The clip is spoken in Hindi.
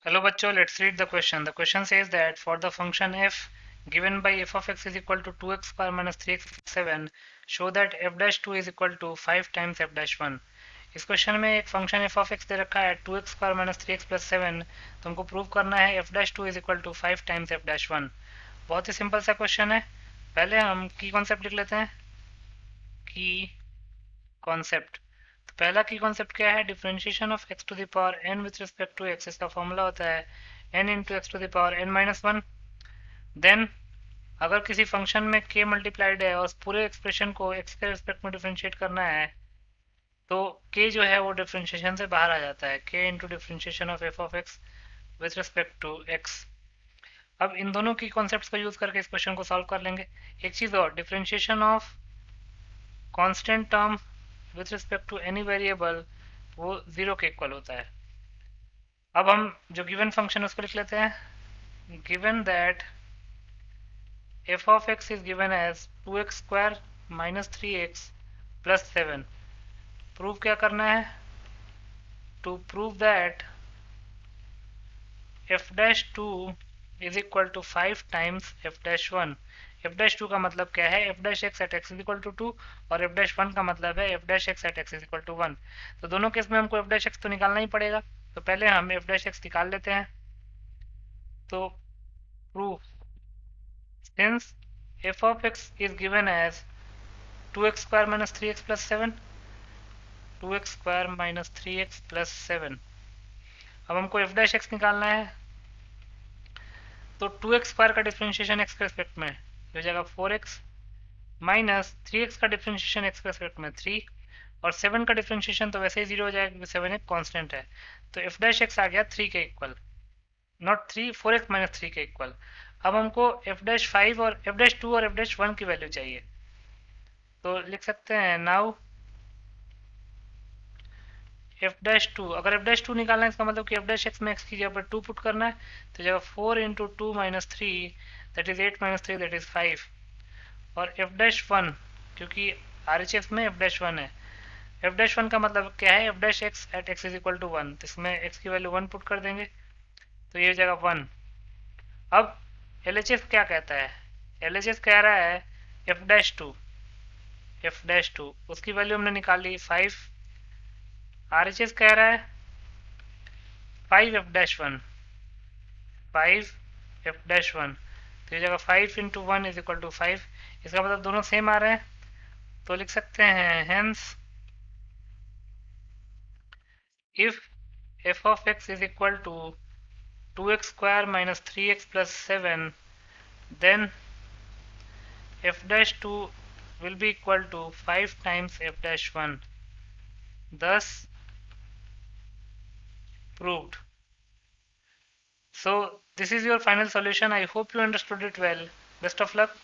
Hello bachcho, let's read the question. The question says that for the function f given by f of x is equal to 2x square minus 3x plus 7, show that f dash 2 is equal to 5 times f dash 1. इस क्वेश्चन में एक फंक्शन f of x दे रखा है 2x square minus 3x plus 7, तो हमको प्रूव करना है f dash 2 is equal to 5 times f dash 1. बहुत ही सिंपल सा क्वेश्चन है. पहले हम की कॉन्सेप्ट लिख लेते हैं. की कॉन्सेप्ट. तो पहला की कॉन्सेप्ट क्या है? Differentiation of x to the power n with respect to x. इसका फॉर्मूला होता है n into X to the power n minus 1. Then अगर किसी फंक्शन में k मल्टीप्लाइड है और उस पूरे एक्सप्रेशन को x के रिस्पेक्ट में डिफरेंशिएट करना है, तो k जो है वो डिफरेंशिएशन से बाहर आ जाता है. k into differentiation of f of x with respect to x. अब इन दोनों की कॉन्सेप्ट्स का यूज करके इस क्वेश्चन को सॉल्व कर लेंगे. एक चीज और, differentiation of constant term with respect to any variable वो जीरो के इक्वल होता है. अब हम जो गिवन फंक्शन है उसको लिख लेते हैं. Given that f of x is given as 2x square minus 3x plus 7. Prove क्या करना है? To prove that f dash 2 is equal to 5 times f dash 1. f dash 2 का मतलब क्या है? f dash x at x is equal to 2 और f dash 1 का मतलब है f dash x at x is equal to 1. तो दोनों केस में हमको f dash x तो निकालना ही पड़ेगा. तो पहले हम f dash x निकाल लेते हैं. तो proof, since f of x is given as 2x square minus 3x plus 7, 2x square minus 3x plus 7. अब हमको f dash x निकालना है. तो 2x स्क्वायर का डिफरेंशिएशन x के रिस्पेक्ट में हो जाएगा 4x माइनस 3x का डिफरेंशिएशन x के रिस्पेक्ट में 3 और 7 का डिफरेंशिएशन तो वैसे ही 0 हो जाएगा क्योंकि 7 एक कांस्टेंट है. तो f dash x आ गया 3 के इक्वल, नॉट 3, 4x माइनस 3 के इक्वल. अब हमको f dash 5 और f dash 2 और f dash 1 की वैल्यू चाहिए. तो लिख सकते हैं नाउ f dash 2. अगर f dash 2 निकालना है इसका मतलब कि f dash x में x की जगह पर 2 पुट करना है. तो जगह 4 into 2 minus 3 that is 8 minus 3 that is 5. और f dash 1, क्योंकि RHS में f dash 1 है, f dash 1 का मतलब क्या है? f dash x at x is equal to 1. तो इसमें x की वैल्यू 1 पुट कर देंगे तो ये हो जाएगा 1. अब LHS क्या कहता है? LHS कह रहा है f dash 2, f dash 2 उसकी वैल्यू हमने निकाल ली 5. RHS कह रहा है 5 f dash 1, 5 f dash 1. तो ये जगह 5 इंटू 1 इज इक्वल टू 5. इसका मतलब दोनों सेम आ रहे हैं. तो लिख सकते हैं hence if f of x is equal to 2x square minus 3x plus 7, then f dash 2 will be equal to 5 times f dash 1. Thus proved. So this is your final solution. I hope you understood it well. Best of luck.